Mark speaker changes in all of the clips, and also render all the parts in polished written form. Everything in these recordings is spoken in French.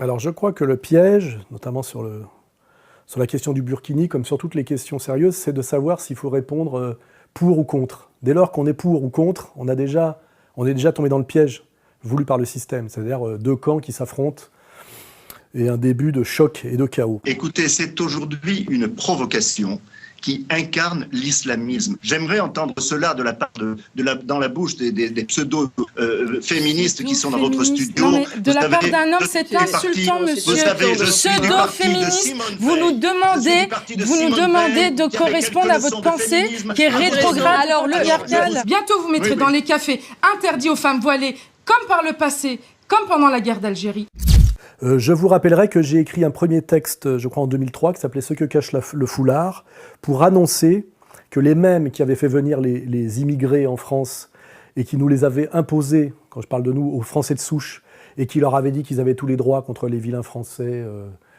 Speaker 1: Alors je crois que le piège, notamment sur la question du burkini, comme sur toutes les questions sérieuses, c'est de savoir s'il faut répondre pour ou contre. Dès lors qu'on est pour ou contre, on est déjà tombé dans le piège voulu par le système, c'est-à-dire deux camps qui s'affrontent et un début de choc et de chaos.
Speaker 2: Écoutez, c'est aujourd'hui une provocation qui incarne l'islamisme. J'aimerais entendre cela de la part dans la bouche des pseudo-féministes qui sont dans votre studio.
Speaker 3: Non, mais de la part d'un homme, c'est insultant, monsieur. Pseudo-féministe, vous nous demandez de correspondre à votre pensée qui est rétrograde. Alors, bientôt vous mettrez dans les cafés interdits aux femmes voilées, comme par le passé, comme pendant la guerre d'Algérie.
Speaker 1: Je vous rappellerai que j'ai écrit un premier texte, je crois en 2003, qui s'appelait « Ce que cache le foulard », pour annoncer que les mêmes qui avaient fait venir les immigrés en France et qui nous les avaient imposés, quand je parle de nous, aux Français de souche, et qui leur avaient dit qu'ils avaient tous les droits contre les vilains Français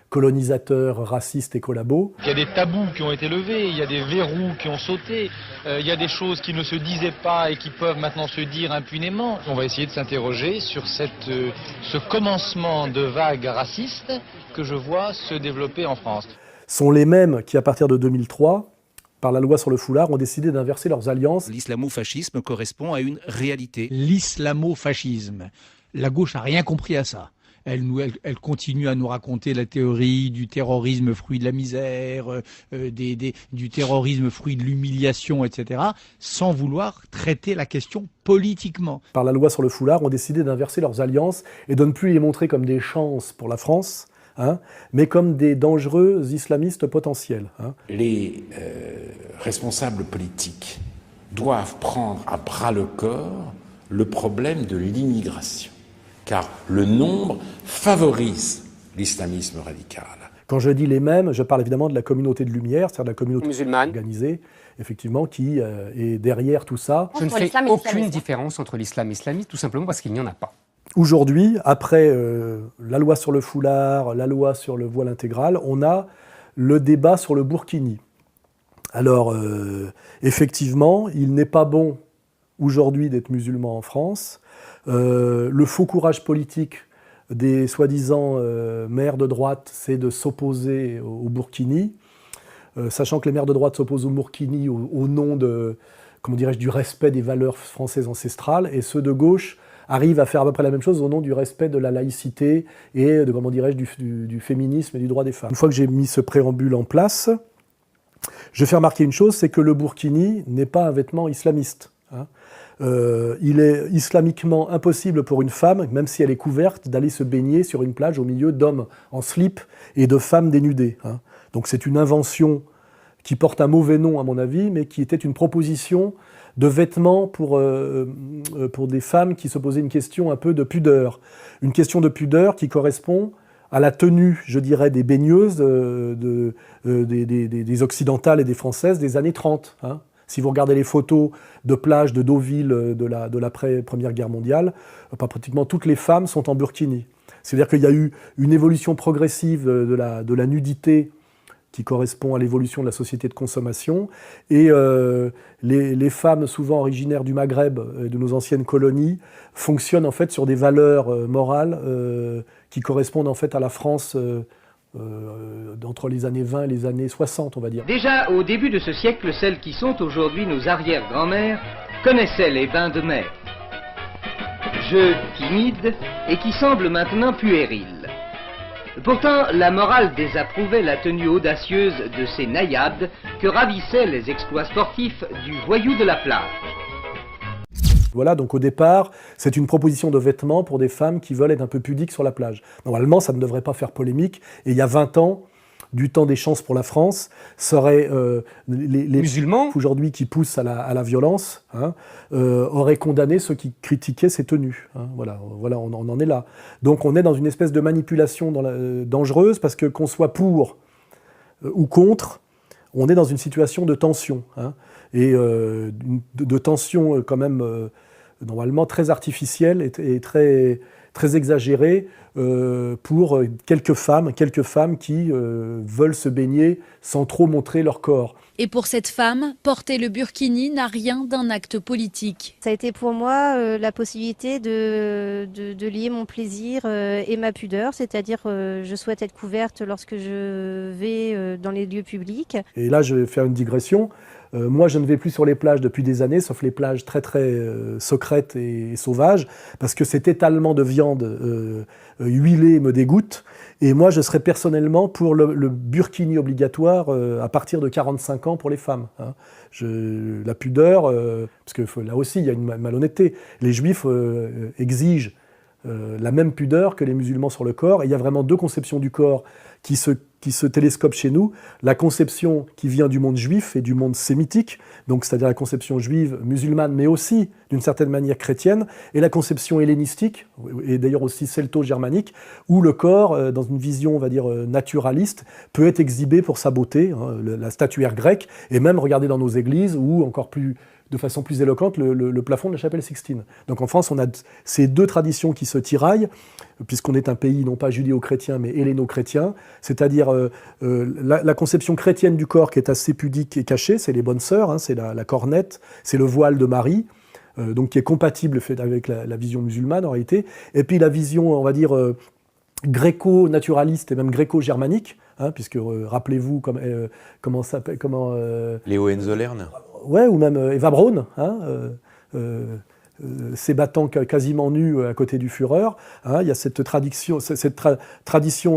Speaker 1: colonisateurs, racistes et collabos.
Speaker 4: Il y a des tabous qui ont été levés, il y a des verrous qui ont sauté, il y a des choses qui ne se disaient pas et qui peuvent maintenant se dire impunément. On va essayer de s'interroger sur ce commencement de vague raciste que je vois se développer en France.
Speaker 1: Sont les mêmes qui, à partir de 2003, par la loi sur le foulard, ont décidé d'inverser leurs alliances.
Speaker 5: L'islamo-fascisme correspond à une réalité.
Speaker 6: L'islamo-fascisme. La gauche n'a rien compris à ça. Elle continue à nous raconter la théorie du terrorisme fruit de la misère, du terrorisme fruit de l'humiliation, etc., sans vouloir traiter la question politiquement.
Speaker 1: Par la loi sur le foulard, ont décidé d'inverser leurs alliances et de ne plus les montrer comme des chances pour la France, mais comme des dangereux islamistes potentiels.
Speaker 7: Les responsables politiques doivent prendre à bras-le-corps le problème de l'immigration, car le nombre favorise l'islamisme radical.
Speaker 1: Quand je dis les mêmes, je parle évidemment de la communauté de lumière, c'est-à-dire de la communauté musulmane organisée, effectivement, qui est derrière tout ça.
Speaker 8: Je ne fais aucune différence entre l'islam et l'islamisme, tout simplement parce qu'il n'y en a pas.
Speaker 1: Aujourd'hui, après la loi sur le foulard, la loi sur le voile intégral, on a le débat sur le burkini. Alors, effectivement, il n'est pas bon aujourd'hui d'être musulman en France. Le faux courage politique des soi-disant maires de droite, c'est de s'opposer au burkini, sachant que les maires de droite s'opposent au burkini au nom de, du respect des valeurs françaises ancestrales, et ceux de gauche arrivent à faire à peu près la même chose au nom du respect de la laïcité et du féminisme et du droit des femmes. Une fois que j'ai mis ce préambule en place, je fais remarquer une chose, c'est que le burkini n'est pas un vêtement islamiste. Il est islamiquement impossible pour une femme, même si elle est couverte, d'aller se baigner sur une plage au milieu d'hommes en slip et de femmes dénudées. Donc c'est une invention qui porte un mauvais nom à mon avis, mais qui était une proposition de vêtements pour des femmes qui se posaient une question un peu de pudeur. Une question de pudeur qui correspond à la tenue, je dirais, des baigneuses des occidentales et des françaises des années 30. Si vous regardez les photos de plages de Deauville de l'après-Première Guerre mondiale, pratiquement toutes les femmes sont en burkini. C'est-à-dire qu'il y a eu une évolution progressive de la nudité qui correspond à l'évolution de la société de consommation, et les femmes souvent originaires du Maghreb et de nos anciennes colonies fonctionnent en fait sur des valeurs morales qui correspondent en fait à la France entre les années 20 et les années 60, on va dire.
Speaker 9: Déjà au début de ce siècle, celles qui sont aujourd'hui nos arrière-grand-mères connaissaient les bains de mer. Jeu timide et qui semble maintenant puéril. Pourtant, la morale désapprouvait la tenue audacieuse de ces naïades que ravissaient les exploits sportifs du voyou de la plage.
Speaker 1: Voilà, donc au départ, c'est une proposition de vêtements pour des femmes qui veulent être un peu pudiques sur la plage. Normalement, ça ne devrait pas faire polémique. Et il y a 20 ans, du temps des chances pour la France, seraient les musulmans aujourd'hui qui poussent à la violence, auraient condamné ceux qui critiquaient ces tenues. Voilà, on en est là. Donc on est dans une espèce de manipulation dangereuse, parce que qu'on soit pour ou contre, on est dans une situation de tension. Et de tension quand même normalement très artificielle et très, très exagérée, pour quelques femmes qui veulent se baigner sans trop montrer leur corps.
Speaker 10: Et pour cette femme, porter le burkini n'a rien d'un acte politique.
Speaker 11: Ça a été pour moi la possibilité de lier mon plaisir et ma pudeur, c'est-à-dire je souhaite être couverte lorsque je vais dans les lieux publics.
Speaker 1: Et là, je vais faire une digression. Moi, je ne vais plus sur les plages depuis des années, sauf les plages très très secrètes et sauvages, parce que cet étalement de viande huilée me dégoûte. Et moi, je serais personnellement pour le burkini obligatoire à partir de 45 ans pour les femmes. Hein. La pudeur, parce que là aussi, il y a une malhonnêteté. Les juifs exigent la même pudeur que les musulmans sur le corps. Et il y a vraiment deux conceptions du corps qui se télescopent chez nous. La conception qui vient du monde juif et du monde sémitique, donc c'est-à-dire la conception juive musulmane, mais aussi d'une certaine manière chrétienne, et la conception hellénistique, et d'ailleurs aussi celto-germanique, où le corps, dans une vision, on va dire, naturaliste, peut être exhibé pour sa beauté, hein, la statuaire grecque, et même regarder dans nos églises, ou encore plus de façon plus éloquente, le plafond de la chapelle Sixtine. Donc en France, on a ces deux traditions qui se tiraillent, puisqu'on est un pays non pas judéo-chrétien, mais helléno-chrétien, c'est-à-dire la conception chrétienne du corps qui est assez pudique et cachée, c'est les bonnes sœurs, hein, c'est la cornette, c'est le voile de Marie, donc qui est compatible avec la vision musulmane en réalité, et puis la vision, on va dire, gréco-naturaliste et même gréco-germanique, hein, puisque rappelez-vous comment s'appelle,
Speaker 12: Léo Enzolern.
Speaker 1: Ouais, ou même Eva Braun, hein, s'ébattant quasiment nue à côté du Führer. Hein, il y a cette tradition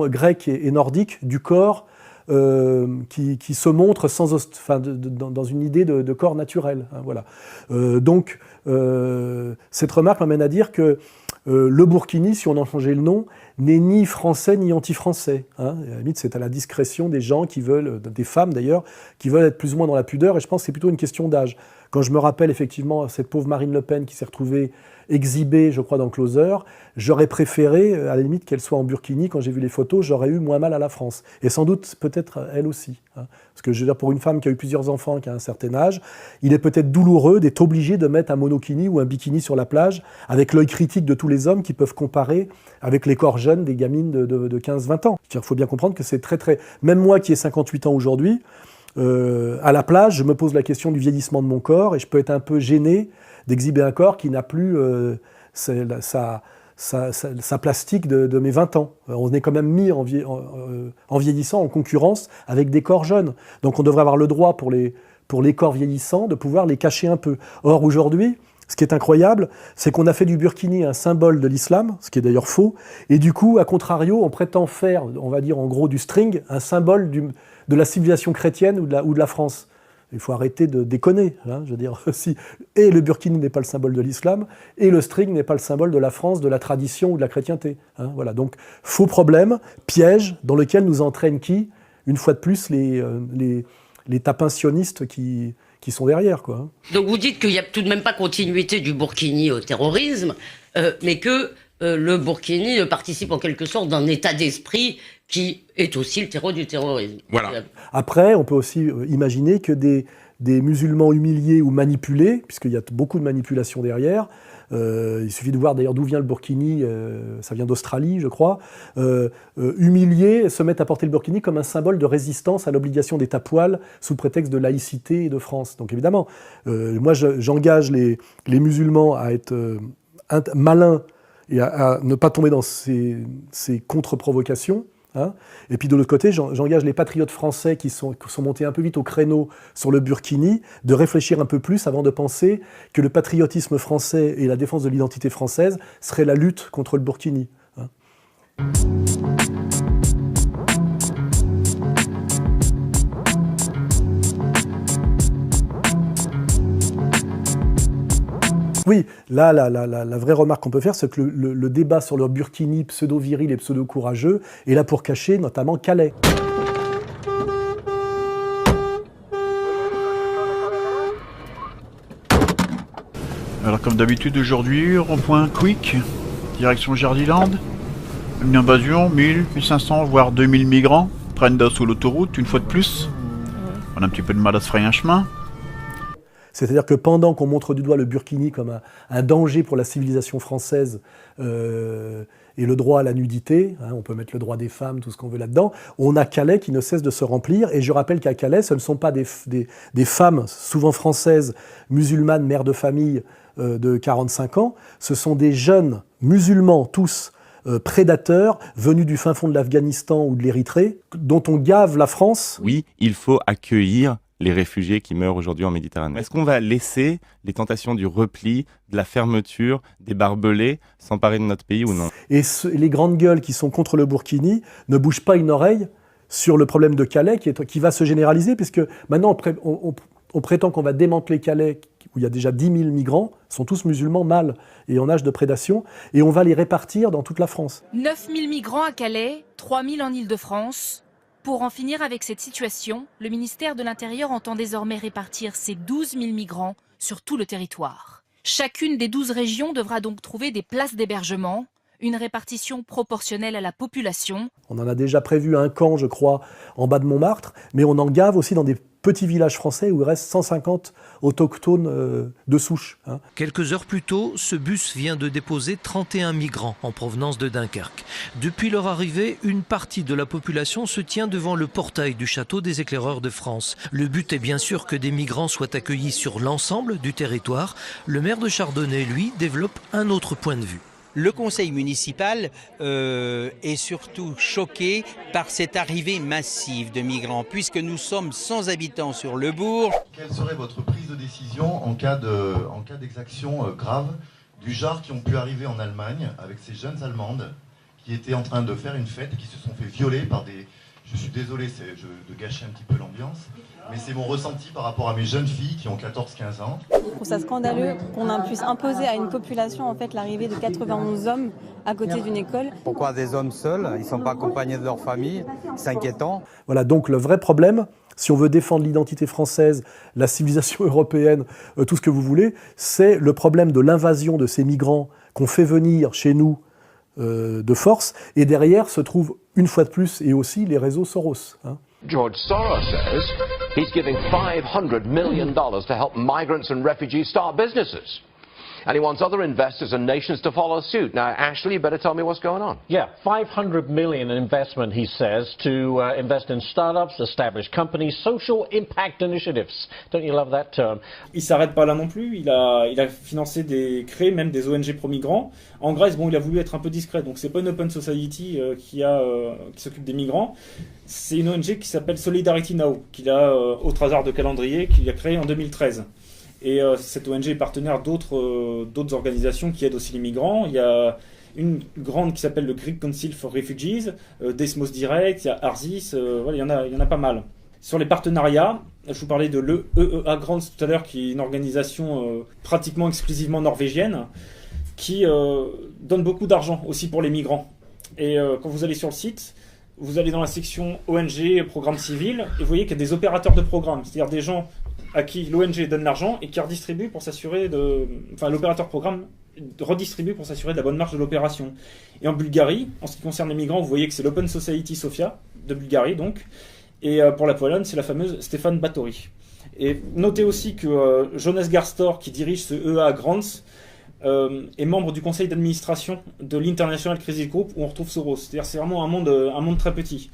Speaker 1: grecque et nordique du corps qui se montre dans une idée de corps naturel. Hein, voilà. Donc, cette remarque m'amène à dire que le burkini, si on en changeait le nom, n'est ni français ni anti-français. Hein. À la limite, c'est à la discrétion des gens qui veulent, des femmes d'ailleurs, qui veulent être plus ou moins dans la pudeur, et je pense que c'est plutôt une question d'âge. Quand je me rappelle effectivement cette pauvre Marine Le Pen qui s'est retrouvée exhibée, je crois, dans Closer, j'aurais préféré, à la limite, qu'elle soit en burkini. Quand j'ai vu les photos, j'aurais eu moins mal à la France. Et sans doute, peut-être, elle aussi. Hein. Parce que, je veux dire, pour une femme qui a eu plusieurs enfants, qui a un certain âge, il est peut-être douloureux d'être obligé de mettre un monokini ou un bikini sur la plage, avec l'œil critique de tous les hommes qui peuvent comparer avec les corps jeunes des gamines de 15-20 ans. Il faut bien comprendre que c'est très, très... Même moi qui ai 58 ans aujourd'hui, à la plage, je me pose la question du vieillissement de mon corps et je peux être un peu gêné d'exhiber un corps qui n'a plus sa plastique de mes 20 ans. On est quand même mis en vieillissant en concurrence avec des corps jeunes. Donc on devrait avoir le droit pour les corps vieillissants de pouvoir les cacher un peu. Or aujourd'hui, ce qui est incroyable, c'est qu'on a fait du burkini un symbole de l'islam, ce qui est d'ailleurs faux, et du coup, à contrario, on prétend faire, on va dire en gros du string, un symbole de la civilisation chrétienne ou de la France. Il faut arrêter de déconner. Hein, je veux dire, si et le burkini n'est pas le symbole de l'islam, et le string n'est pas le symbole de la France, de la tradition ou de la chrétienté. Hein, voilà. Donc, faux problème, piège, dans lequel nous entraînent qui ? Une fois de plus, les tapins sionistes qui sont derrière, quoi.
Speaker 13: Donc vous dites qu'il n'y a tout de même pas continuité du burkini au terrorisme, mais que le burkini participe en quelque sorte d'un état d'esprit qui est aussi le terreau du terrorisme.
Speaker 7: Voilà.
Speaker 1: Après, on peut aussi imaginer que des musulmans humiliés ou manipulés, puisqu'il y a beaucoup de manipulation derrière, il suffit de voir d'ailleurs d'où vient le burkini, ça vient d'Australie je crois, humiliés se mettent à porter le burkini comme un symbole de résistance à l'obligation d'être à poil sous prétexte de laïcité et de France. Donc évidemment, moi j'engage les musulmans à être malins et à ne pas tomber dans ces contre-provocations. Hein, et puis de l'autre côté, j'engage les patriotes français qui sont montés un peu vite au créneau sur le burkini, de réfléchir un peu plus avant de penser que le patriotisme français et la défense de l'identité française serait la lutte contre le burkini. Hein. Oui, là, la vraie remarque qu'on peut faire, c'est que le débat sur le burkini pseudo-viril et pseudo-courageux est là pour cacher notamment Calais.
Speaker 14: Alors comme d'habitude aujourd'hui, rond-point Quick, direction Jardiland. Une invasion, 1000, 1500, voire 2000 migrants prennent d'assaut l'autoroute, une fois de plus. On a un petit peu de mal à se frayer un chemin.
Speaker 1: C'est-à-dire que pendant qu'on montre du doigt le burkini comme un danger pour la civilisation française et le droit à la nudité, hein, on peut mettre le droit des femmes, tout ce qu'on veut là-dedans, on a Calais qui ne cesse de se remplir. Et je rappelle qu'à Calais, ce ne sont pas des femmes, souvent françaises, musulmanes, mères de famille de 45 ans, ce sont des jeunes musulmans, tous prédateurs, venus du fin fond de l'Afghanistan ou de l'Érythrée, dont on gave la France.
Speaker 15: Oui, il faut accueillir les réfugiés qui meurent aujourd'hui en Méditerranée. Est-ce qu'on va laisser les tentations du repli, de la fermeture, des barbelés s'emparer de notre pays ou non?
Speaker 1: Et les grandes gueules qui sont contre le burkini ne bougent pas une oreille sur le problème de Calais qui va se généraliser, puisque maintenant on prétend qu'on va démanteler Calais, où il y a déjà 10 000 migrants, sont tous musulmans mâles et en âge de prédation, et on va les répartir dans toute la France.
Speaker 16: 9 000 migrants à Calais, 3 000 en Île-de-France. Pour en finir avec cette situation, le ministère de l'Intérieur entend désormais répartir ces 12 000 migrants sur tout le territoire. Chacune des 12 régions devra donc trouver des places d'hébergement, une répartition proportionnelle à la population.
Speaker 1: On en a déjà prévu un camp, je crois, en bas de Montmartre, mais on en gave aussi dans des petits villages français où il reste 150 autochtones de souche. Hein.
Speaker 17: Quelques heures plus tôt, ce bus vient de déposer 31 migrants en provenance de Dunkerque. Depuis leur arrivée, une partie de la population se tient devant le portail du château des éclaireurs de France. Le but est bien sûr que des migrants soient accueillis sur l'ensemble du territoire. Le maire de Chardonnay, lui, développe un autre point de vue.
Speaker 18: Le conseil municipal est surtout choqué par cette arrivée massive de migrants, puisque nous sommes sans habitants sur le bourg.
Speaker 19: Quelle serait votre prise de décision en cas d'exactions graves du genre qui ont pu arriver en Allemagne avec ces jeunes Allemandes qui étaient en train de faire une fête, qui se sont fait violer par des... Je suis désolé de gâcher un petit peu l'ambiance, mais c'est mon ressenti par rapport à mes jeunes filles qui ont 14-15 ans.
Speaker 20: Je trouve ça scandaleux qu'on puisse imposer à une population en fait, l'arrivée de 91 hommes à côté d'une école.
Speaker 21: Pourquoi des hommes seuls? Ils ne sont pas accompagnés de leur famille, c'est inquiétant.
Speaker 1: Voilà, donc le vrai problème, si on veut défendre l'identité française, la civilisation européenne, tout ce que vous voulez, c'est le problème de l'invasion de ces migrants qu'on fait venir chez nous de force, et derrière se trouvent une fois de plus et aussi les réseaux Soros. Hein.
Speaker 22: George Soros says he's giving $500 million to help migrants and refugees start businesses. And he wants other investors and nations to follow suit. Now, Ashley, you better tell me what's going on.
Speaker 23: Yeah, $500 million in investment, he says, to invest in startups, established companies, social impact initiatives. Don't you love that term?
Speaker 24: Il s'arrête pas là non plus. Il a financé créé même des ONG pro-migrants. En Grèce, bon, il a voulu être un peu discret. Donc, c'est pas une open society qui s'occupe des migrants. C'est une ONG qui s'appelle Solidarity Now, qu'il a, au hasard de calendrier, qu'il a créé en 2013. Et cette ONG est partenaire d'autres organisations qui aident aussi les migrants. Il y a une grande qui s'appelle le Greek Council for Refugees, Desmos Direct, il y a Arsis, voilà, il y en a pas mal. Sur les partenariats, je vous parlais de l'EEA Grants tout à l'heure, qui est une organisation pratiquement exclusivement norvégienne, qui donne beaucoup d'argent aussi pour les migrants. Et quand vous allez sur le site, vous allez dans la section ONG, programme civil, et vous voyez qu'il y a des opérateurs de programme, c'est-à-dire des gens à qui l'ONG donne l'argent et qui redistribue pour s'assurer l'opérateur programme redistribue pour s'assurer de la bonne marche de l'opération. Et en Bulgarie, en ce qui concerne les migrants, vous voyez que c'est l'Open Society Sofia de Bulgarie donc, et pour la Pologne, c'est la fameuse Stéphane Batory. Et notez aussi que Jonas Garstor, qui dirige ce EEA Grants, est membre du conseil d'administration de l'International Crisis Group où on retrouve Soros. C'est-à-dire c'est vraiment un monde très petit.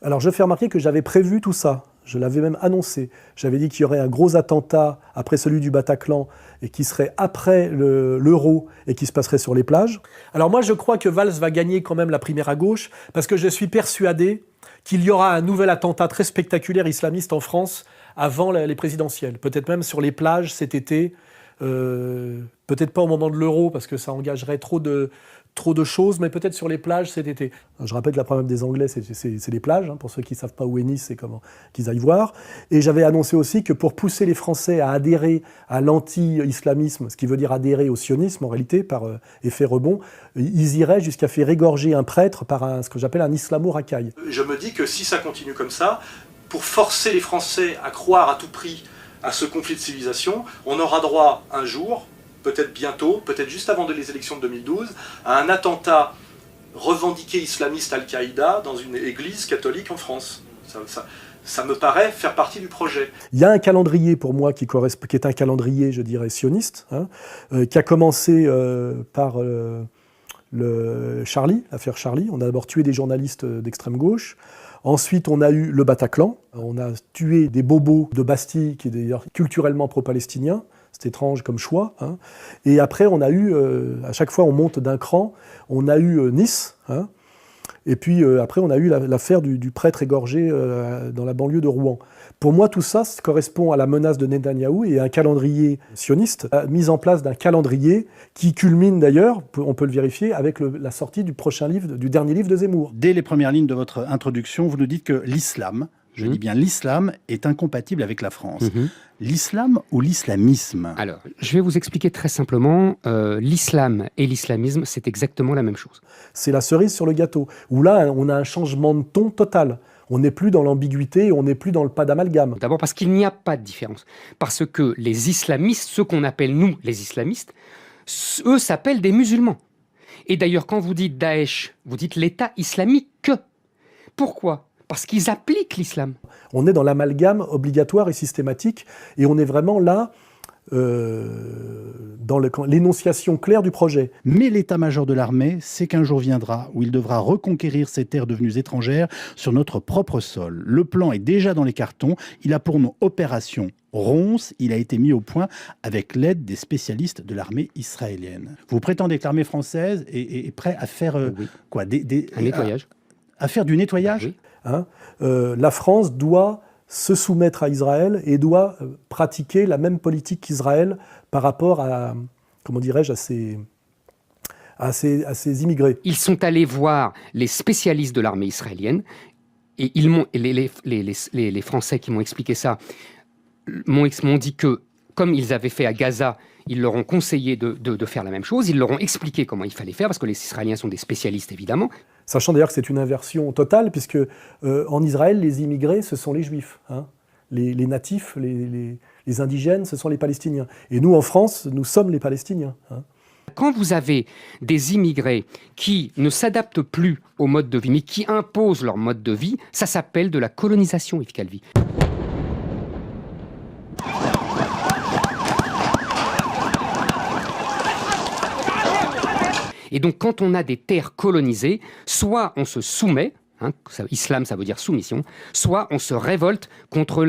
Speaker 1: Alors je fais remarquer que j'avais prévu tout ça, je l'avais même annoncé. J'avais dit qu'il y aurait un gros attentat après celui du Bataclan et qui serait après l'euro et qui se passerait sur les plages. Alors moi je crois que Valls va gagner quand même la primaire à gauche parce que je suis persuadé qu'il y aura un nouvel attentat très spectaculaire islamiste en France avant les présidentielles. Peut-être même sur les plages cet été, peut-être pas au moment de l'euro parce que ça engagerait trop de choses, mais peut-être sur les plages cet été. Je rappelle que la problème des Anglais, c'est les plages, hein, pour ceux qui ne savent pas où est Nice, c'est comment qu'ils aillent voir. Et j'avais annoncé aussi que pour pousser les Français à adhérer à l'anti-islamisme, ce qui veut dire adhérer au sionisme en réalité, par effet rebond, ils iraient jusqu'à faire égorger un prêtre par ce que j'appelle un islamo-racaille.
Speaker 25: Je me dis que si ça continue comme ça, pour forcer les Français à croire à tout prix
Speaker 1: à ce conflit de civilisation, on aura droit un jour, peut-être bientôt, peut-être juste avant les élections de 2012, à un attentat revendiqué islamiste Al-Qaïda dans une église catholique en France. Ça me paraît faire partie du projet. Il y a un calendrier pour moi qui est un calendrier, je dirais, sioniste, qui a commencé par l'affaire Charlie. On a d'abord tué des journalistes d'extrême gauche. Ensuite, on a eu le Bataclan. On a tué des bobos de Bastille, qui est d'ailleurs culturellement pro-palestinien. C'est étrange comme choix. Et après, on a eu, à chaque fois on monte d'un cran, on a eu Nice. Et puis après, on a eu l'affaire du prêtre égorgé dans la banlieue de Rouen. Pour moi, tout ça correspond à la menace de Netanyahou et à un calendrier sioniste, mise en place d'un calendrier qui culmine d'ailleurs, on peut le vérifier, avec la sortie du dernier livre de Zemmour.
Speaker 2: Dès les premières lignes de votre introduction, vous nous dites que l'islam, je dis bien l'islam, est incompatible avec la France. L'islam ou l'islamisme?
Speaker 8: Alors, je vais vous expliquer très simplement. L'islam et l'islamisme, c'est exactement la même chose.
Speaker 1: C'est la cerise sur le gâteau, où là, on a un changement de ton total. On n'est plus dans l'ambiguïté, on n'est plus dans le pas d'amalgame.
Speaker 8: D'abord parce qu'il n'y a pas de différence. Parce que les islamistes, ceux qu'on appelle nous les islamistes, eux s'appellent des musulmans. Et d'ailleurs, quand vous dites Daesh, vous dites l'État islamique. Pourquoi ? Parce qu'ils appliquent l'islam.
Speaker 1: On est dans l'amalgame obligatoire et systématique, et on est vraiment là dans l'énonciation claire du projet.
Speaker 2: Mais l'état-major de l'armée sait qu'un jour viendra où il devra reconquérir ces terres devenues étrangères sur notre propre sol. Le plan est déjà dans les cartons. Il a pour nom Opération Ronce. Il a été mis au point avec l'aide des spécialistes de l'armée israélienne. Vous prétendez que l'armée française est prête à faire quoi, un
Speaker 8: nettoyage.
Speaker 2: À faire du nettoyage?
Speaker 1: La France doit se soumettre à Israël et doit pratiquer la même politique qu'Israël par rapport à, comment dirais-je, à ces immigrés.
Speaker 8: Ils sont allés voir les spécialistes de l'armée israélienne et les Français qui m'ont expliqué ça m'ont dit que, comme ils avaient fait à Gaza, ils leur ont conseillé de faire la même chose, ils leur ont expliqué comment il fallait faire, parce que les Israéliens sont des spécialistes évidemment.
Speaker 1: Sachant d'ailleurs que c'est une inversion totale, puisque en Israël, les immigrés, ce sont les Juifs. Les natifs, les indigènes, ce sont les Palestiniens. Et nous, en France, nous sommes les Palestiniens.
Speaker 8: Quand vous avez des immigrés qui ne s'adaptent plus au mode de vie, mais qui imposent leur mode de vie, ça s'appelle de la colonisation, Yves Calvi. Et donc, quand on a des terres colonisées, soit on se soumet, islam ça veut dire soumission, soit on se révolte contre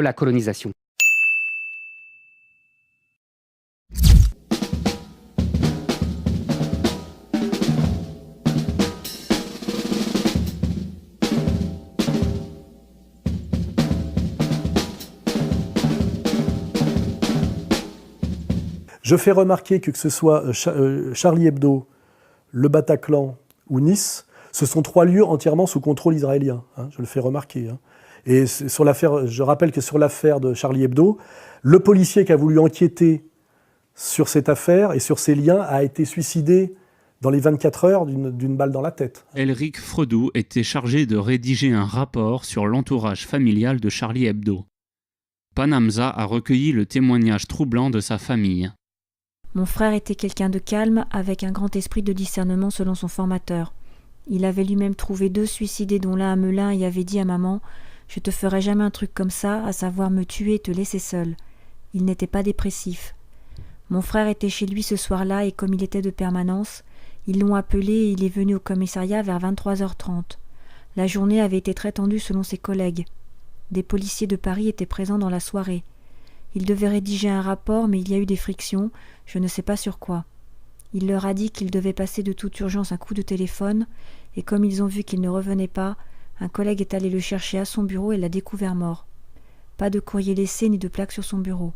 Speaker 8: la colonisation.
Speaker 1: Je fais remarquer que ce soit Charlie Hebdo, le Bataclan ou Nice, ce sont 3 lieux entièrement sous contrôle israélien. Je le fais remarquer. Et sur l'affaire, je rappelle que sur l'affaire de Charlie Hebdo, le policier qui a voulu enquêter sur cette affaire et sur ses liens a été suicidé dans les 24 heures d'une balle dans la tête.
Speaker 3: Elric Fredou était chargé de rédiger un rapport sur l'entourage familial de Charlie Hebdo. Panamza a recueilli le témoignage troublant de sa famille.
Speaker 4: Mon frère était quelqu'un de calme, avec un grand esprit de discernement selon son formateur. Il avait lui-même trouvé 2 suicidés dont l'un à Melun et avait dit à maman « Je te ferai jamais un truc comme ça, à savoir me tuer et te laisser seul. » Il n'était pas dépressif. Mon frère était chez lui ce soir-là et comme il était de permanence, ils l'ont appelé et il est venu au commissariat vers 23h30. La journée avait été très tendue selon ses collègues. Des policiers de Paris étaient présents dans la soirée. Il devait rédiger un rapport, mais il y a eu des frictions, je ne sais pas sur quoi. Il leur a dit qu'il devait passer de toute urgence un coup de téléphone, et comme ils ont vu qu'il ne revenait pas, un collègue est allé le chercher à son bureau et l'a découvert mort. Pas de courrier laissé ni de plaque sur son bureau.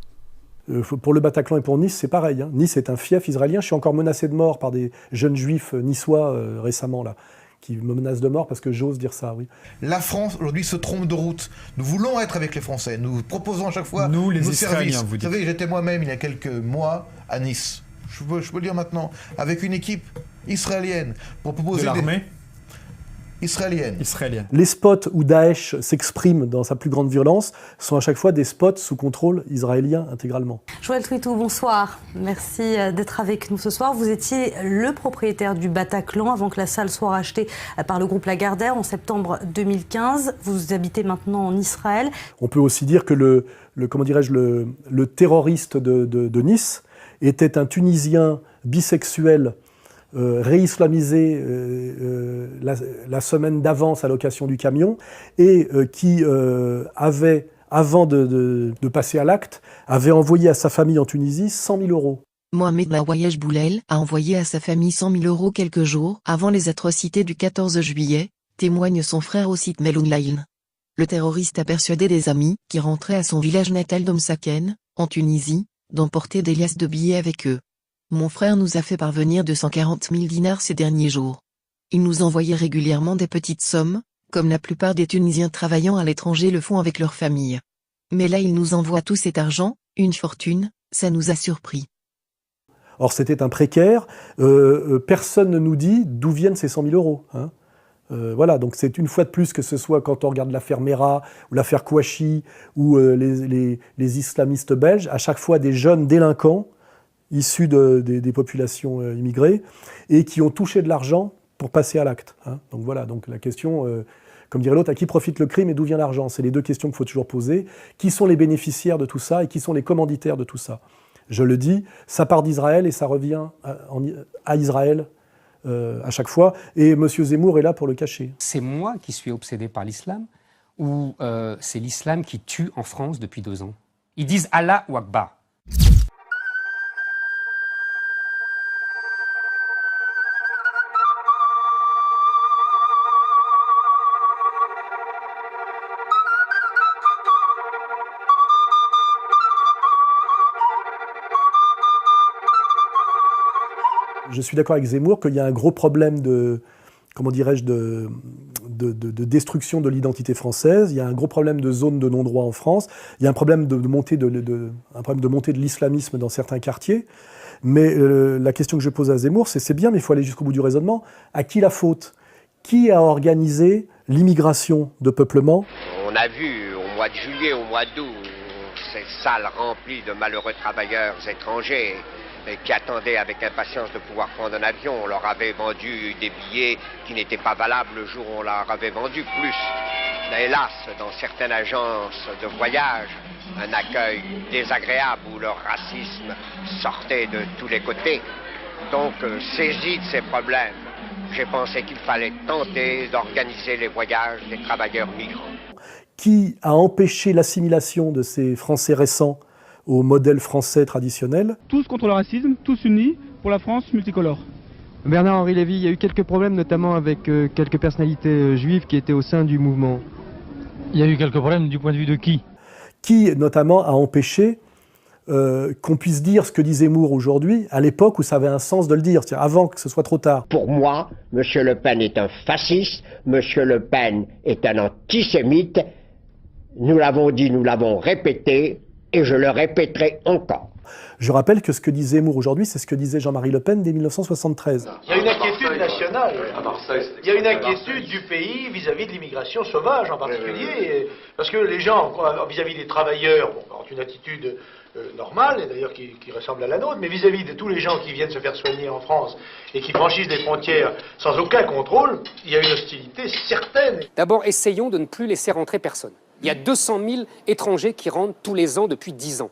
Speaker 1: Pour le Bataclan et pour Nice, c'est pareil. Nice est un fief israélien. Je suis encore menacé de mort par des jeunes juifs niçois récemment, là, qui me menacent de mort parce que j'ose dire ça, oui.
Speaker 5: La France, aujourd'hui, se trompe de route. Nous voulons être avec les Français. Nous proposons à chaque fois
Speaker 25: nous, les
Speaker 5: nos
Speaker 25: Israéliens,
Speaker 5: services.
Speaker 25: vous dites.
Speaker 5: Vous savez, j'étais moi-même, il y a quelques mois, à Nice. Je peux le dire maintenant. Avec une équipe israélienne. Pour proposer
Speaker 25: de l'armée
Speaker 5: Israélienne.
Speaker 1: Les spots où Daesh s'exprime dans sa plus grande violence sont à chaque fois des spots sous contrôle israélien intégralement.
Speaker 6: Joël Truitou, bonsoir. Merci d'être avec nous ce soir. Vous étiez le propriétaire du Bataclan avant que la salle soit rachetée par le groupe Lagardère en septembre 2015. Vous habitez maintenant en Israël.
Speaker 1: On peut aussi dire que le terroriste de Nice était un Tunisien bisexuel réislamisé la semaine d'avance à l'occasion du camion et qui avait, avant de passer à l'acte, avait envoyé à sa famille en Tunisie 100 000 euros.
Speaker 9: Mohamed Lawayesh Boulel a envoyé à sa famille 100 000 euros quelques jours avant les atrocités du 14 juillet, témoigne son frère au site Meloun Laïn. Le terroriste a persuadé des amis, qui rentraient à son village natal d'Omsaken, en Tunisie, d'emporter des liasses de billets avec eux. Mon frère nous a fait parvenir 240 000 dinars ces derniers jours. Il nous envoyait régulièrement des petites sommes, comme la plupart des Tunisiens travaillant à l'étranger le font avec leur famille. Mais là il nous envoie tout cet argent, une fortune, ça nous a surpris.
Speaker 1: Or c'était un précaire, personne ne nous dit d'où viennent ces 100 000 euros. Hein. Voilà, donc c'est une fois de plus, que ce soit quand on regarde l'affaire Mera ou l'affaire Kouachi ou les islamistes belges, à chaque fois des jeunes délinquants issus des populations immigrées et qui ont touché de l'argent pour passer à l'acte. Hein. Donc voilà, donc la question, comme dirait l'autre, à qui profite le crime et d'où vient l'argent? C'est les deux questions qu'il faut toujours poser. Qui sont les bénéficiaires de tout ça et qui sont les commanditaires de tout ça? Je le dis, ça part d'Israël et ça revient à Israël à chaque fois. Et M. Zemmour est là pour le cacher.
Speaker 8: C'est moi qui suis obsédé par l'islam ou c'est l'islam qui tue en France depuis 2 ans? Ils disent Allah ou Akbar.
Speaker 1: Je suis d'accord avec Zemmour qu'il y a un gros problème de destruction de l'identité française, il y a un gros problème de zone de non-droit en France, il y a un problème de montée de l'islamisme dans certains quartiers. Mais la question que je pose à Zemmour, c'est bien, mais il faut aller jusqu'au bout du raisonnement. À qui la faute? Qui a organisé l'immigration de peuplement?
Speaker 10: On a vu au mois de juillet, au mois d'août, ces salles remplies de malheureux travailleurs étrangers qui attendaient avec impatience de pouvoir prendre un avion. On leur avait vendu des billets qui n'étaient pas valables le jour où on leur avait vendu plus. Mais hélas, dans certaines agences de voyage, un accueil désagréable où leur racisme sortait de tous les côtés. Donc, saisi de ces problèmes, j'ai pensé qu'il fallait tenter d'organiser les voyages des travailleurs migrants.
Speaker 1: Qui a empêché l'assimilation de ces Français récents au modèle français traditionnel?
Speaker 11: Tous contre le racisme, tous unis pour la France multicolore.
Speaker 25: Bernard-Henri Lévy, il y a eu quelques problèmes notamment avec quelques personnalités juives qui étaient au sein du mouvement.
Speaker 11: Il y a eu quelques problèmes du point de vue de qui?
Speaker 1: Qui notamment a empêché qu'on puisse dire ce que dit Zemmour aujourd'hui, à l'époque où ça avait un sens de le dire, c'est-à-dire avant que ce soit trop tard.
Speaker 10: Pour moi, M. Le Pen est un fasciste, M. Le Pen est un antisémite. Nous l'avons dit, nous l'avons répété, et je le répéterai encore.
Speaker 1: Je rappelle que ce que dit Zemmour aujourd'hui, c'est ce que disait Jean-Marie Le Pen dès 1973.
Speaker 26: Il y a une inquiétude nationale. Il y a une inquiétude du pays vis-à-vis de l'immigration sauvage en particulier. Parce que les gens, vis-à-vis des travailleurs, ont une attitude normale, et d'ailleurs qui ressemble à la nôtre, mais vis-à-vis de tous les gens qui viennent se faire soigner en France et qui franchissent des frontières sans aucun contrôle, il y a une hostilité certaine.
Speaker 8: D'abord, essayons de ne plus laisser rentrer personne. Il y a 200 000 étrangers qui rentrent tous les ans depuis 10 ans.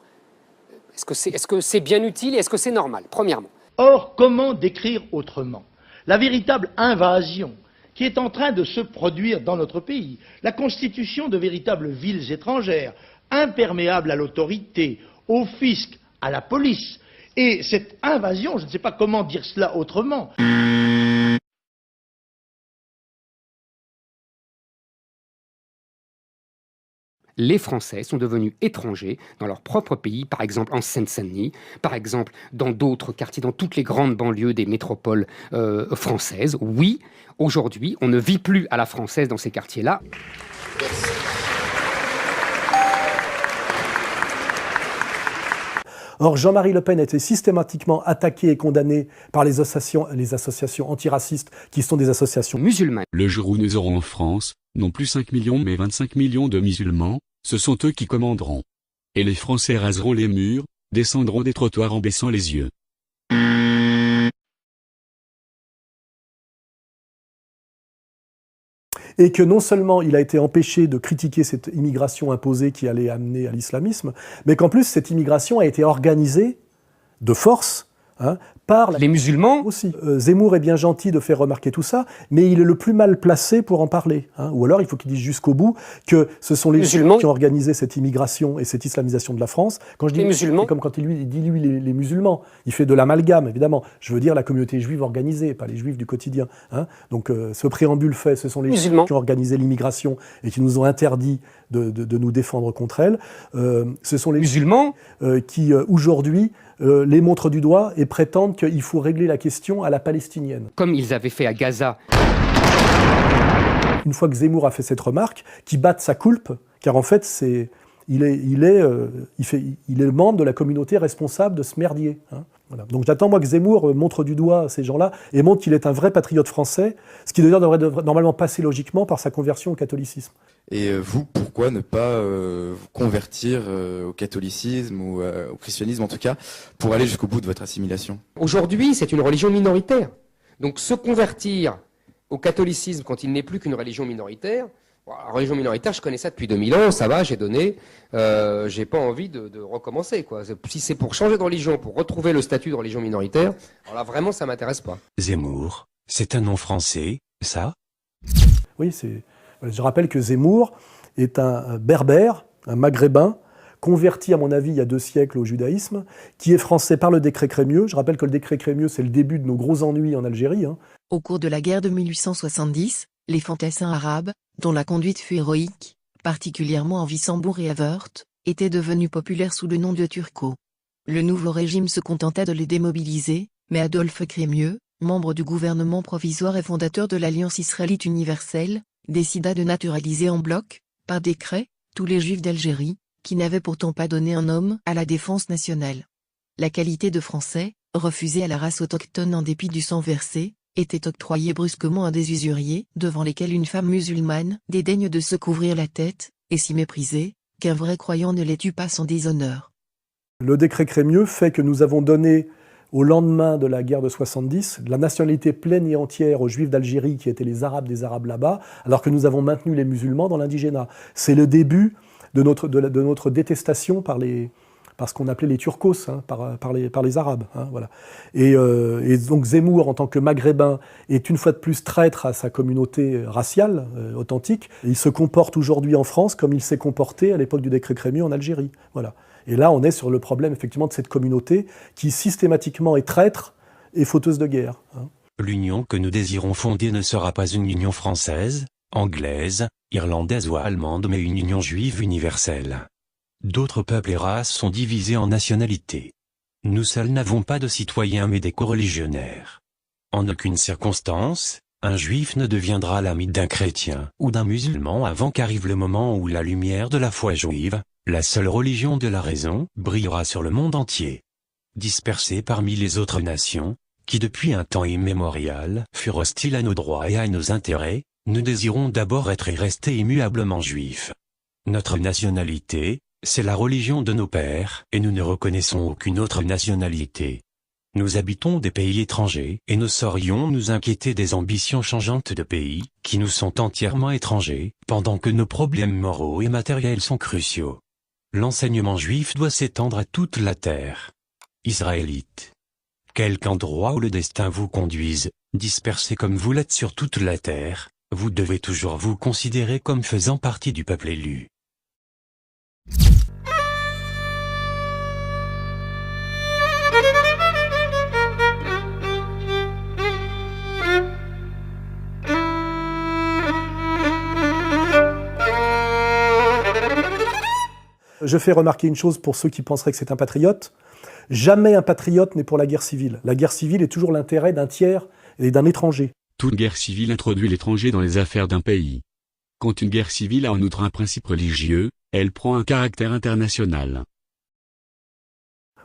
Speaker 8: Est-ce que c'est bien utile et est-ce que c'est normal, premièrement?
Speaker 26: Or, comment décrire autrement la véritable invasion qui est en train de se produire dans notre pays? La constitution de véritables villes étrangères, imperméables à l'autorité, au fisc, à la police. Et cette invasion, je ne sais pas comment dire cela autrement.
Speaker 8: Les Français sont devenus étrangers dans leur propre pays, par exemple en Seine-Saint-Denis, par exemple dans d'autres quartiers, dans toutes les grandes banlieues des métropoles françaises. Oui, aujourd'hui, on ne vit plus à la française dans ces quartiers-là.
Speaker 1: Or, Jean-Marie Le Pen a été systématiquement attaqué et condamné par les associations antiracistes qui sont des associations
Speaker 8: musulmanes.
Speaker 7: Le jour où nous aurons en France, non plus 5 millions mais 25 millions de musulmans, ce sont eux qui commanderont. Et les Français raseront les murs, descendront des trottoirs en baissant les yeux.
Speaker 1: Et que non seulement il a été empêché de critiquer cette immigration imposée qui allait amener à l'islamisme, mais qu'en plus cette immigration a été organisée de force par
Speaker 8: les musulmans
Speaker 1: aussi. Zemmour est bien gentil de faire remarquer tout ça, mais il est le plus mal placé pour en parler. Ou alors il faut qu'il dise jusqu'au bout que ce sont les musulmans qui ont organisé cette immigration et cette islamisation de la France. Quand je dis les musulmans, c'est comme quand il dit les musulmans. Il fait de l'amalgame, évidemment. Je veux dire la communauté juive organisée, pas les juifs du quotidien. Donc ce préambule fait, ce sont les musulmans qui ont organisé l'immigration et qui nous ont interdit de nous défendre contre elle. Ce sont les musulmans qui aujourd'hui les montrent du doigt et prétendent qu'il faut régler la question à la palestinienne.
Speaker 8: Comme ils avaient fait à Gaza.
Speaker 1: Une fois que Zemmour a fait cette remarque, qui batte sa coulpe, car en fait il est membre de la communauté responsable de ce merdier. Voilà. Donc j'attends moi que Zemmour montre du doigt ces gens-là et montre qu'il est un vrai patriote français, ce qui d'ailleurs devrait normalement passer logiquement par sa conversion au catholicisme.
Speaker 12: Et vous, pourquoi ne pas vous convertir au catholicisme ou au christianisme en tout cas, pour aller jusqu'au bout de votre assimilation?
Speaker 8: Aujourd'hui, c'est une religion minoritaire. Donc se convertir au catholicisme quand il n'est plus qu'une religion minoritaire, la religion minoritaire, je connais ça depuis 2000 ans, ça va, j'ai donné, j'ai pas envie de recommencer, quoi. Si c'est pour changer de religion, pour retrouver le statut de religion minoritaire, alors là vraiment ça m'intéresse pas.
Speaker 13: Zemmour, c'est un nom français, ça?
Speaker 1: Oui, je rappelle que Zemmour est un berbère, un maghrébin, converti à mon avis il y a 2 siècles au judaïsme, qui est français par le décret Crémieux. Je rappelle que le décret Crémieux, c'est le début de nos gros ennuis en Algérie.
Speaker 9: Au cours de la guerre de 1870, les fantassins arabes, dont la conduite fut héroïque, particulièrement en Wissembourg et à Wörth, étaient devenus populaires sous le nom de Turcos. Le nouveau régime se contenta de les démobiliser, mais Adolphe Crémieux, membre du gouvernement provisoire et fondateur de l'Alliance israélite universelle, décida de naturaliser en bloc, par décret, tous les juifs d'Algérie, qui n'avaient pourtant pas donné un homme à la défense nationale. La qualité de français, refusée à la race autochtone en dépit du sang versé, était octroyée brusquement à des usuriers, devant lesquels une femme musulmane dédaigne de se couvrir la tête, et si méprisée, qu'un vrai croyant ne les tue pas sans déshonneur.
Speaker 1: Le décret Crémieux fait que nous avons donné, au lendemain de la guerre de 70, la nationalité pleine et entière aux Juifs d'Algérie, qui étaient les Arabes des Arabes là-bas, alors que nous avons maintenu les musulmans dans l'indigénat. C'est le début de notre détestation par ce qu'on appelait les Turcos, par les Arabes. Voilà. Et donc Zemmour, en tant que maghrébin, est une fois de plus traître à sa communauté raciale, authentique. Il se comporte aujourd'hui en France comme il s'est comporté à l'époque du décret Crémieux en Algérie. Voilà. Et là, on est sur le problème effectivement de cette communauté qui systématiquement est traître et fauteuse de guerre.
Speaker 13: L'union que nous désirons fonder ne sera pas une union française, anglaise, irlandaise ou allemande mais une union juive universelle. D'autres peuples et races sont divisés en nationalités. Nous seuls n'avons pas de citoyens mais des coreligionnaires. En aucune circonstance, un juif ne deviendra l'ami d'un chrétien ou d'un musulman avant qu'arrive le moment où la lumière de la foi juive, la seule religion de la raison, brillera sur le monde entier. Dispersés parmi les autres nations, qui depuis un temps immémorial furent hostiles à nos droits et à nos intérêts, nous désirons d'abord être et rester immuablement juifs. Notre nationalité, c'est la religion de nos pères, et nous ne reconnaissons aucune autre nationalité. Nous habitons des pays étrangers, et ne saurions nous inquiéter des ambitions changeantes de pays, qui nous sont entièrement étrangers, pendant que nos problèmes moraux et matériels sont cruciaux. L'enseignement juif doit s'étendre à toute la terre. Israélites. Quelque endroit où le destin vous conduise, dispersés comme vous l'êtes sur toute la terre, vous devez toujours vous considérer comme faisant partie du peuple élu.
Speaker 1: Je fais remarquer une chose pour ceux qui penseraient que c'est un patriote. Jamais un patriote n'est pour la guerre civile. La guerre civile est toujours l'intérêt d'un tiers et d'un étranger.
Speaker 7: Toute guerre civile introduit l'étranger dans les affaires d'un pays. Quand une guerre civile a en outre un principe religieux, elle prend un caractère international.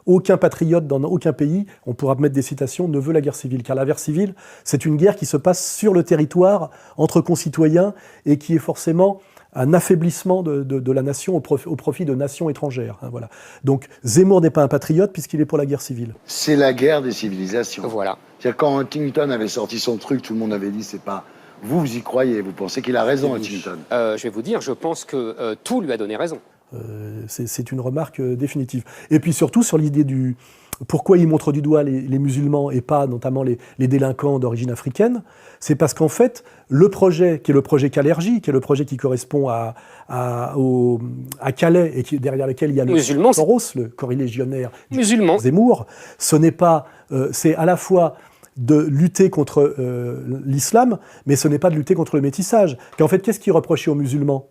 Speaker 1: Aucun patriote dans aucun pays, on pourra mettre des citations, ne veut la guerre civile. Car la guerre civile, c'est une guerre qui se passe sur le territoire, entre concitoyens, et qui est forcément un affaiblissement de la nation au profit de nations étrangères. Hein, voilà. Donc Zemmour n'est pas un patriote puisqu'il est pour la guerre civile.
Speaker 14: C'est la guerre des civilisations.
Speaker 8: Voilà.
Speaker 14: C'est-à-dire quand Huntington avait sorti son truc, tout le monde avait dit c'est pas... Vous y croyez, vous pensez qu'il a raison, Huntington.
Speaker 8: Je vais vous dire, je pense que tout lui a donné raison.
Speaker 1: C'est une remarque définitive. Et puis surtout sur l'idée du... Pourquoi il montre du doigt les musulmans et pas notamment les délinquants d'origine africaine, c'est parce qu'en fait, le projet, qui est le projet Calergie, qui est le projet qui correspond à Calais, et derrière lequel il y a le Soros, le corps légionnaire
Speaker 8: musulman.
Speaker 1: Zemmour, ce n'est pas... c'est à la fois de lutter contre l'islam, mais ce n'est pas de lutter contre le métissage. Qu'en fait, qu'est-ce qui est reproché aux musulmans ?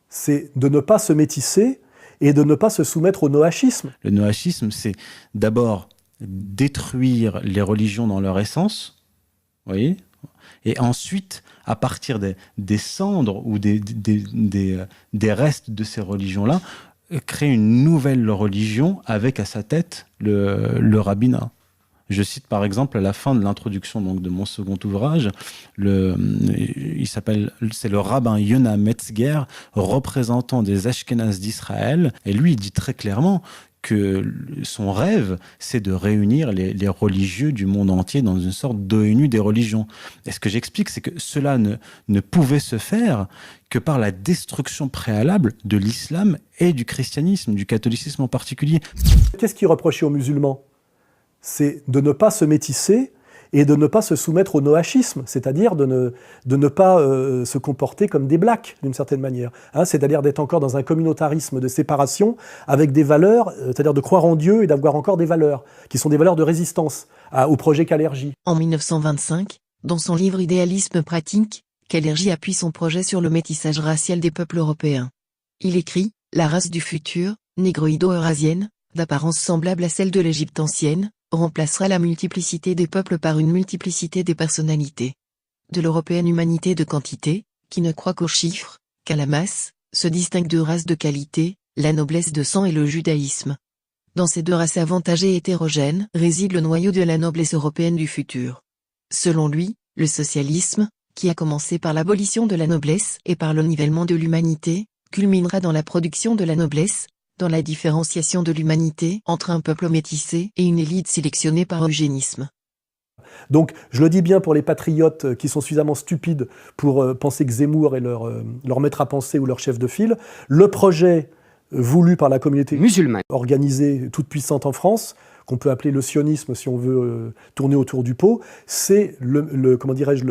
Speaker 1: C'est de ne pas se métisser et de ne pas se soumettre au noachisme.
Speaker 2: Le noachisme, c'est d'abord détruire les religions dans leur essence, vous voyez, et ensuite, à partir des cendres ou des restes de ces religions-là, créer une nouvelle religion avec à sa tête le rabbinat. Je cite par exemple à la fin de l'introduction donc, de mon second ouvrage, c'est le rabbin Yonah Metzger, représentant des Ashkénazes d'Israël, et lui il dit très clairement que son rêve, c'est de réunir les religieux du monde entier dans une sorte d'ONU des religions. Et ce que j'explique, c'est que cela ne pouvait se faire que par la destruction préalable de l'islam et du christianisme, du catholicisme en particulier.
Speaker 1: Qu'est-ce qui est reproché aux musulmans ? C'est de ne pas se métisser et de ne pas se soumettre au noachisme, c'est-à-dire de ne pas se comporter comme des blacks, d'une certaine manière. Hein, c'est-à-dire d'être encore dans un communautarisme de séparation avec des valeurs, c'est-à-dire de croire en Dieu et d'avoir encore des valeurs, qui sont des valeurs de résistance au projet Calergie.
Speaker 9: En 1925, dans son livre Idéalisme pratique, Calergie appuie son projet sur le métissage racial des peuples européens. Il écrit « La race du futur, négroïdo-eurasienne, d'apparence semblable à celle de l'Égypte ancienne, remplacera la multiplicité des peuples par une multiplicité des personnalités. De l'européenne humanité de quantité, qui ne croit qu'aux chiffres, qu'à la masse, se distingue deux races de qualité, la noblesse de sang et le judaïsme. Dans ces deux races avantagées et hétérogènes réside le noyau de la noblesse européenne du futur. Selon lui, le socialisme, qui a commencé par l'abolition de la noblesse et par le nivellement de l'humanité, culminera dans la production de la noblesse, dans la différenciation de l'humanité entre un peuple métissé et une élite sélectionnée par eugénisme.
Speaker 1: Donc, je le dis bien pour les patriotes qui sont suffisamment stupides pour penser que Zemmour est leur maître à penser ou leur chef de file, le projet voulu par la communauté
Speaker 8: musulmane,
Speaker 1: organisée, toute puissante en France, qu'on peut appeler le sionisme si on veut tourner autour du pot, c'est comment dirais-je,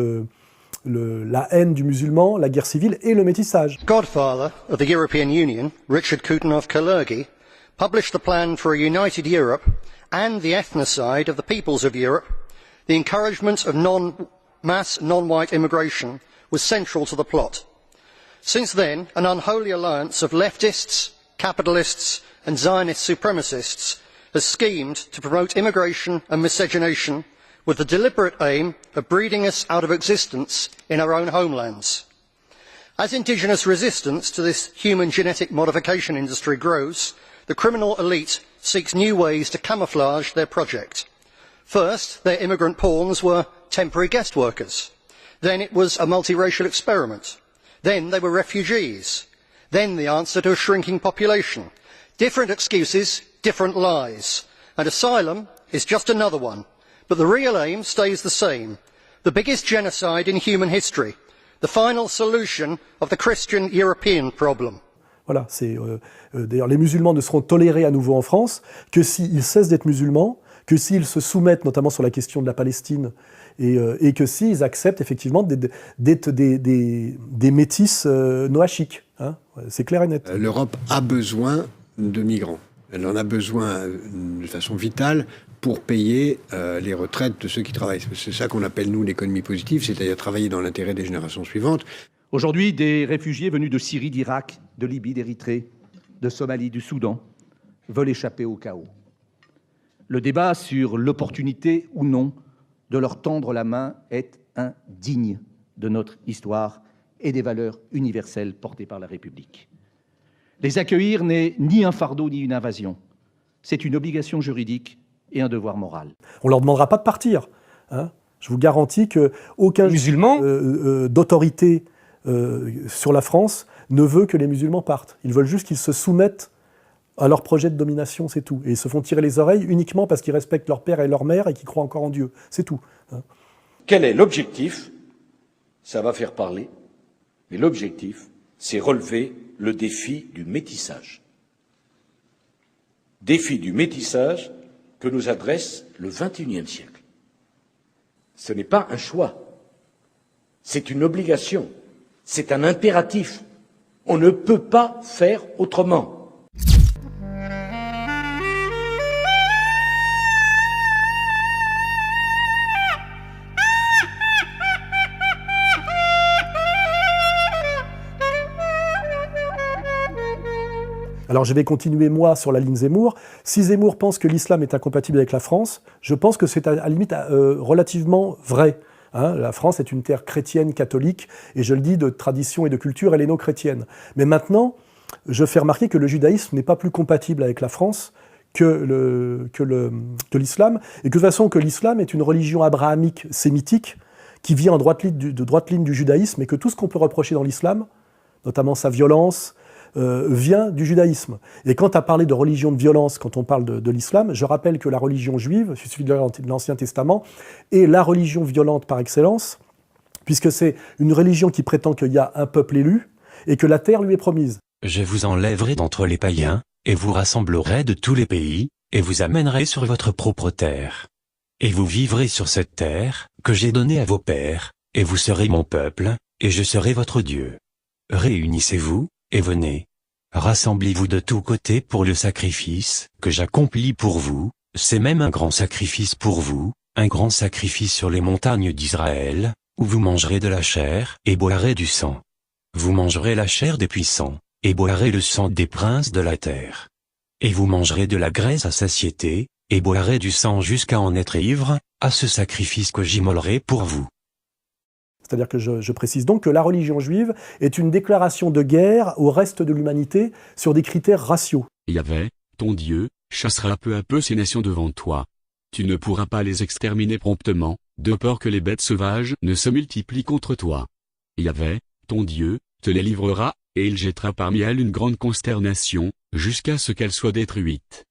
Speaker 1: la haine du musulman, la guerre civile et le métissage.
Speaker 15: Godfather of the European Union, Richard Coudenhove-Kalergi, published the plan for a united Europe and the ethnocide of the peoples of Europe. The encouragement of mass non-white immigration was central to the plot. Since then, an unholy alliance of leftists, capitalists and Zionist supremacists has schemed to promote immigration and miscegenation with the deliberate aim of breeding us out of existence in our own homelands. As indigenous resistance to this human genetic modification industry grows, the criminal elite seeks new ways to camouflage their project. First, their immigrant pawns were temporary guest workers. Then it was a multiracial experiment. Then they were refugees. Then the answer to a shrinking population. Different excuses, different lies. And asylum is just another one. But the real aim stays the same. The biggest genocide in human history. The final solution of the Christian European problem.
Speaker 1: Voilà, d'ailleurs les musulmans ne seront tolérés à nouveau en France que s'ils cessent d'être musulmans, que s'ils se soumettent notamment sur la question de la Palestine et que s'ils acceptent effectivement d'être des métis noachiques. Hein, c'est clair et net.
Speaker 16: L'Europe a besoin de migrants. Elle en a besoin de façon vitale pour payer les retraites de ceux qui travaillent. C'est ça qu'on appelle, nous, l'économie positive, c'est-à-dire travailler dans l'intérêt des générations suivantes.
Speaker 17: Aujourd'hui, des réfugiés venus de Syrie, d'Irak, de Libye, d'Érythrée, de Somalie, du Soudan, veulent échapper au chaos. Le débat sur l'opportunité ou non de leur tendre la main est indigne de notre histoire et des valeurs universelles portées par la République. Les accueillir n'est ni un fardeau ni une invasion. C'est une obligation juridique et un devoir moral.
Speaker 1: On ne leur demandera pas de partir. Hein. Je vous garantis qu'aucun musulman d'autorité sur la France ne veut que les musulmans partent. Ils veulent juste qu'ils se soumettent à leur projet de domination, c'est tout. Et ils se font tirer les oreilles uniquement parce qu'ils respectent leur père et leur mère et qu'ils croient encore en Dieu. C'est tout. Hein.
Speaker 18: Quel est l'objectif? Ça va faire parler. Mais l'objectif, c'est relever le défi du métissage. Défi du métissage que nous adresse le XXIe siècle. Ce n'est pas un choix, c'est une obligation, c'est un impératif. On ne peut pas faire autrement.
Speaker 1: Alors je vais continuer moi sur la ligne Zemmour. Si Zemmour pense que l'islam est incompatible avec la France, je pense que c'est à la limite relativement vrai. Hein, la France est une terre chrétienne, catholique, et je le dis de tradition et de culture helléno-chrétienne. Mais maintenant, je fais remarquer que le judaïsme n'est pas plus compatible avec la France que l'islam, et que de toute façon que l'islam est une religion abrahamique sémitique qui vient en droite ligne du judaïsme, et que tout ce qu'on peut reprocher dans l'islam, notamment sa violence, vient du judaïsme. Et quand tu as parlé de religion de violence, quand on parle de l'islam, je rappelle que la religion juive, je suis de l'Ancien Testament, est la religion violente par excellence, puisque c'est une religion qui prétend qu'il y a un peuple élu et que la terre lui est promise.
Speaker 13: Je vous enlèverai d'entre les païens, et vous rassemblerai de tous les pays, et vous amènerai sur votre propre terre. Et vous vivrez sur cette terre, que j'ai donnée à vos pères, et vous serez mon peuple, et je serai votre Dieu. Réunissez-vous, et venez. Rassemblez-vous de tous côtés pour le sacrifice que j'accomplis pour vous, c'est même un grand sacrifice pour vous, un grand sacrifice sur les montagnes d'Israël, où vous mangerez de la chair et boirez du sang. Vous mangerez la chair des puissants, et boirez le sang des princes de la terre. Et vous mangerez de la graisse à satiété, et boirez du sang jusqu'à en être ivre, à ce sacrifice que j'immolerai pour vous.
Speaker 1: C'est-à-dire que je précise donc que la religion juive est une déclaration de guerre au reste de l'humanité sur des critères raciaux.
Speaker 7: Yahvé, ton Dieu, chassera peu à peu ces nations devant toi. Tu ne pourras pas les exterminer promptement, de peur que les bêtes sauvages ne se multiplient contre toi. Yahvé, ton Dieu, te les livrera, et il jettera parmi elles une grande consternation, jusqu'à ce qu'elles soient détruites.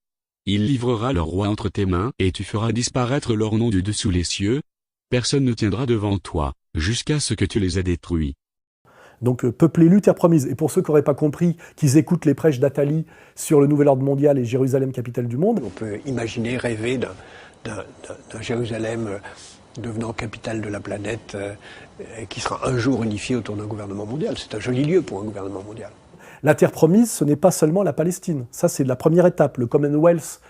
Speaker 7: Il livrera leur roi entre tes mains, et tu feras disparaître leur nom du dessous les cieux. Personne ne tiendra devant toi, jusqu'à ce que tu les aies détruits.
Speaker 1: Donc peuple élu, terre promise. Et pour ceux qui n'auraient pas compris, qu'ils écoutent les prêches d'Attali sur le nouvel ordre mondial et Jérusalem, capitale du monde.
Speaker 16: On peut imaginer, rêver d'un Jérusalem devenant capitale de la planète, qui sera un jour unifié autour d'un gouvernement mondial. C'est un joli lieu pour un gouvernement mondial.
Speaker 1: La terre promise, ce n'est pas seulement la Palestine. Ça, c'est la première étape, le Commonwealth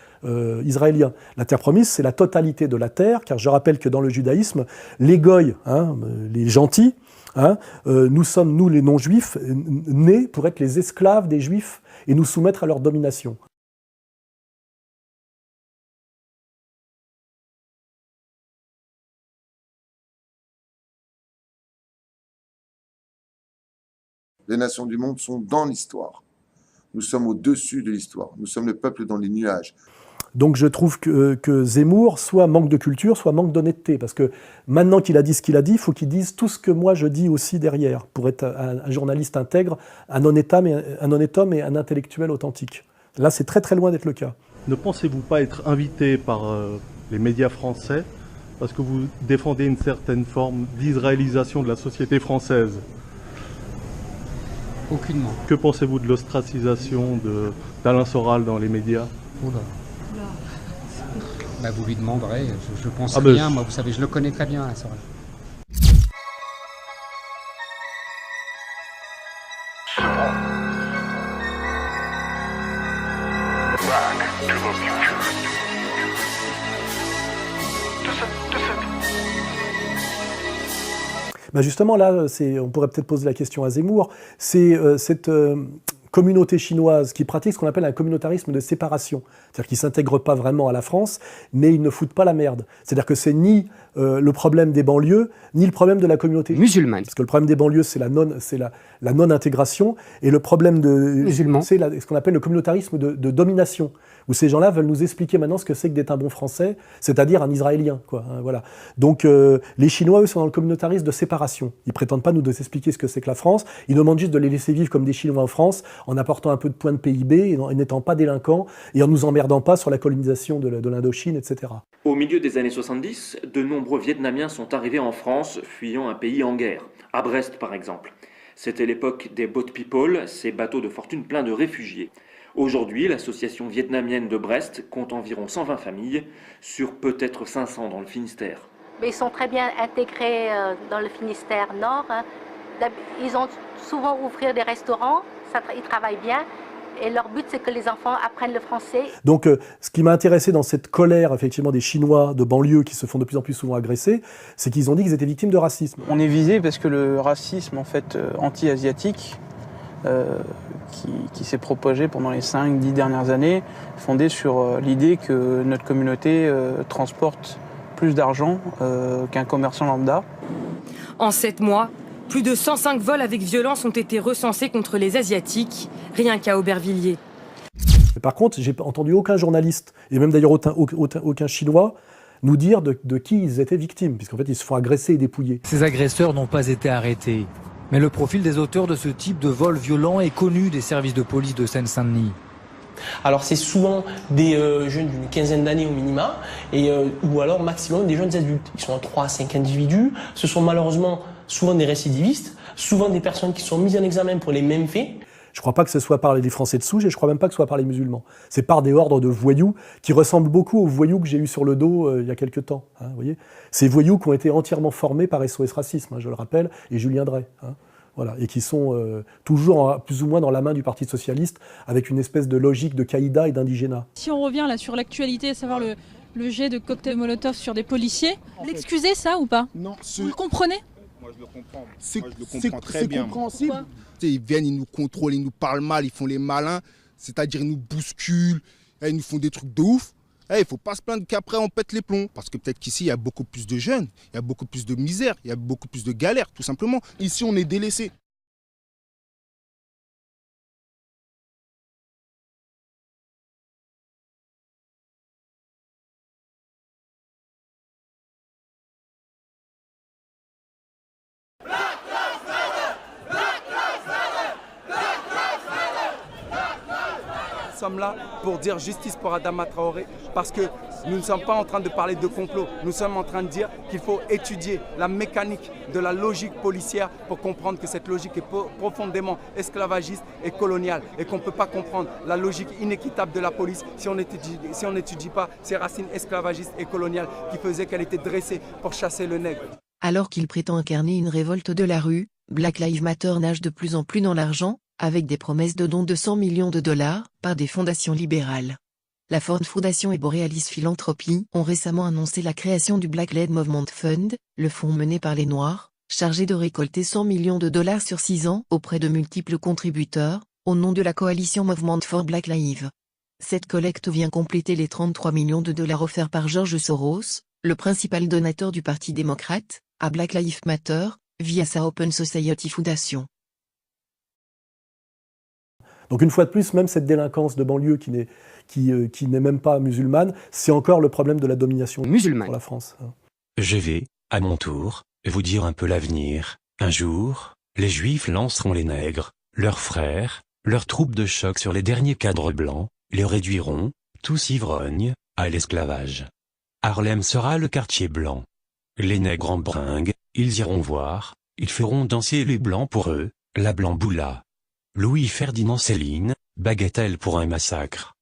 Speaker 1: israélien. La terre promise, c'est la totalité de la terre, car je rappelle que dans le judaïsme, les goïs, les gentils, nous sommes, nous les non-juifs, nés pour être les esclaves des juifs et nous soumettre à leur domination.
Speaker 19: Les nations du monde sont dans l'histoire. Nous sommes au-dessus de l'histoire. Nous sommes le peuple dans les nuages.
Speaker 1: Donc je trouve que Zemmour soit manque de culture, soit manque d'honnêteté. Parce que maintenant qu'il a dit ce qu'il a dit, il faut qu'il dise tout ce que moi je dis aussi derrière, pour être un journaliste intègre, un honnête homme et un intellectuel authentique. Là, c'est très très loin d'être le cas.
Speaker 20: Ne pensez-vous pas être invité par les médias français parce que vous défendez une certaine forme d'israélisation de la société française ?
Speaker 21: Aucunement.
Speaker 20: Que pensez-vous de l'ostracisation d'Alain Soral dans les médias ?
Speaker 21: Oula. Bah, vous lui demanderez, je pense rien, moi vous savez, je le connais très bien, Alain Soral.
Speaker 1: Ben justement, là, on pourrait peut-être poser la question à Zemmour, c'est communauté chinoise qui pratique ce qu'on appelle un communautarisme de séparation. C'est-à-dire qu'ils ne s'intègrent pas vraiment à la France, mais ils ne foutent pas la merde. C'est-à-dire que c'est ni le problème des banlieues, ni le problème de la communauté
Speaker 8: musulmane.
Speaker 1: Parce que le problème des banlieues, c'est la non-intégration, et le problème musulman, c'est ce qu'on appelle le communautarisme de domination, où ces gens-là veulent nous expliquer maintenant ce que c'est que d'être un bon Français, c'est-à-dire un Israélien, quoi. Hein, voilà. Donc les Chinois, eux, sont dans le communautarisme de séparation. Ils prétendent pas nous expliquer ce que c'est que la France. Ils nous demandent juste de les laisser vivre comme des Chinois en France, en apportant un peu de points de PIB, et n'étant pas délinquants, et en nous emmerdant pas sur la colonisation de l'Indochine, etc.
Speaker 3: Au milieu des années 70, de nombreux Vietnamiens sont arrivés en France, fuyant un pays en guerre. À Brest, par exemple. C'était l'époque des boat people, ces bateaux de fortune pleins de réfugiés. Aujourd'hui, l'association vietnamienne de Brest compte environ 120 familles, sur peut-être 500 dans le Finistère.
Speaker 4: Mais ils sont très bien intégrés dans le Finistère Nord. Hein. Ils ont souvent ouvert des restaurants, ils travaillent bien. Et leur but, c'est que les enfants apprennent le français.
Speaker 1: Donc, ce qui m'a intéressé dans cette colère, effectivement, des Chinois de banlieue qui se font de plus en plus souvent agresser, c'est qu'ils ont dit qu'ils étaient victimes de racisme.
Speaker 5: On est visé parce que le racisme, en fait, anti-asiatique, qui s'est propagé pendant les 5-10 dernières années, fondé sur l'idée que notre communauté transporte plus d'argent qu'un commerçant lambda.
Speaker 22: En 7 mois, plus de 105 vols avec violence ont été recensés contre les Asiatiques, rien qu'à Aubervilliers.
Speaker 1: Par contre, j'ai entendu aucun journaliste, et même d'ailleurs aucun Chinois, nous dire de qui ils étaient victimes, puisqu'en fait ils se font agresser et dépouiller.
Speaker 23: Ces agresseurs n'ont pas été arrêtés, mais le profil des auteurs de ce type de vol violent est connu des services de police de Seine-Saint-Denis.
Speaker 24: Alors c'est souvent des jeunes d'une quinzaine d'années au minima, ou alors maximum des jeunes adultes. Ils sont en 3 à 5 individus. Ce sont malheureusement souvent des récidivistes, souvent des personnes qui sont mises en examen pour les mêmes faits.
Speaker 1: Je ne crois pas que ce soit par les Français de souche, et je ne crois même pas que ce soit par les musulmans. C'est par des ordres de voyous qui ressemblent beaucoup aux voyous que j'ai eus sur le dos il y a quelques temps. Hein, vous voyez, ces voyous qui ont été entièrement formés par SOS Racisme, hein, je le rappelle, et Julien Drey. Hein. Voilà, et qui sont toujours plus ou moins dans la main du Parti socialiste, avec une espèce de logique de caïda et d'indigénat.
Speaker 27: Si on revient là sur l'actualité, à savoir le jet de cocktail Molotov sur des policiers, l'excusez ça ou pas?
Speaker 28: Non.
Speaker 27: Vous le comprenez?
Speaker 28: Moi je le comprends. C'est compréhensible. Ils viennent, ils nous contrôlent, ils nous parlent mal, ils font les malins, c'est-à-dire ils nous bousculent, ils nous font des trucs de ouf. Il ne faut pas se plaindre qu'après on pète les plombs. Parce que peut-être qu'ici, il y a beaucoup plus de jeunes, il y a beaucoup plus de misère, il y a beaucoup plus de galères, tout simplement. Ici, on est délaissés.
Speaker 29: Nous sommes là pour dire justice pour Adama Traoré parce que nous ne sommes pas en train de parler de complot. Nous sommes en train de dire qu'il faut étudier la mécanique de la logique policière pour comprendre que cette logique est profondément esclavagiste et coloniale et qu'on ne peut pas comprendre la logique inéquitable de la police si on n'étudie pas ces racines esclavagistes et coloniales qui faisaient qu'elle était dressée pour chasser le nègre.
Speaker 9: Alors qu'il prétend incarner une révolte de la rue, Black Lives Matter nage de plus en plus dans l'argent, avec des promesses de dons de 100 millions de dollars par des fondations libérales. La Ford Foundation et Borealis Philanthropy ont récemment annoncé la création du Black Lives Movement Fund, le fonds mené par les Noirs, chargé de récolter 100 millions de dollars sur 6 ans auprès de multiples contributeurs, au nom de la coalition Movement for Black Lives. Cette collecte vient compléter les 33 millions de dollars offerts par George Soros, le principal donateur du Parti démocrate, à Black Lives Matter, via sa Open Society Foundation.
Speaker 1: Donc une fois de plus, même cette délinquance de banlieue qui n'est même pas musulmane, c'est encore le problème de la domination musulmane pour la France.
Speaker 13: Je vais, à mon tour, vous dire un peu l'avenir. Un jour, les Juifs lanceront les nègres, leurs frères, leurs troupes de choc sur les derniers cadres blancs, les réduiront, tous ivrognes, à l'esclavage. Harlem sera le quartier blanc. Les nègres en bringues, ils iront voir, ils feront danser les blancs pour eux, la blamboula. Louis-Ferdinand Céline, bagatelle pour un massacre.